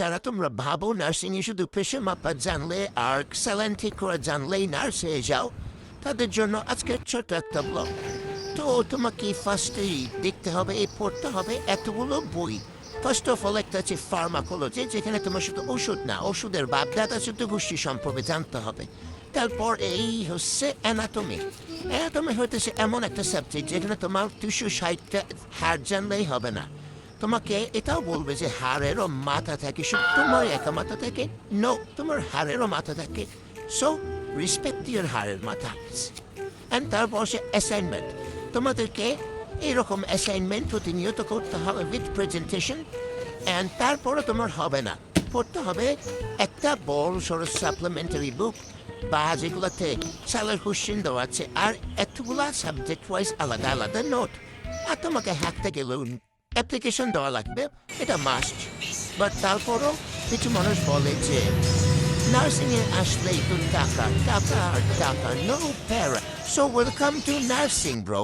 যারা তোমরা ভাবো নার্সিং এ শুধু পেশে মাপা জানলে আর স্যালাইন ঠিক করে জানলেই নার্স হয়ে যাও, তাদের জন্য আজকে ছোট্ট একটা ব্লগ। তো তোমাকে ফার্স্টেই দেখতে হবে, পড়তে হবে এতগুলো বই। ফার্স্ট অফ অল একটা আছে ফার্মাকোলজি, যেখানে তোমার শুধু ওষুধ না, ওষুধের বাপদাদা শুধু গোষ্ঠী সম্পর্কে জানতে হবে। তারপর এই হচ্ছে অ্যানাটমি। অ্যানাটমি হইতেছে এমন একটা সাবজেক্ট যেখানে তোমার 260টা হাড় জানলেই হবে না, তোমাকে এটাও বলবে যে হাড়েরও মাথা থাকে। শুধু তোমার একা মাথা থাকে? নো, তোমার হাড়েরও মাথা থাকে। সো রেসপেক্ট ইউর হাড়ের মাথা। অ্যান্ড তারপর সে অ্যাসাইনমেন্ট। তোমাদেরকে এরকম অ্যাসাইনমেন্ট প্রতিনিয়ত করতে হবে উইথ প্রেজেন্টেশন। অ্যান্ড তারপরে তোমার হবে না, পড়তে হবে একটা বড় সড়ো সাপ্লিমেন্টারি বুক বা যেগুলোতে সালের কোশ্চেন দেওয়া আছে, আর এতগুলা সাবজেক্ট ওয়াইজ আলাদা আলাদা নোট। আর তোমাকে হাঁটতে গেলেও অ্যাপ্লিকেশন দেওয়া লাগবে, এটা মাস্ট। বাট তারপরও কিছু মানুষ বলে যে নার্সিং এ আসলেই তো টাকা টাকা আর টাকা, নো প্যারা। So welcome to nursing bro.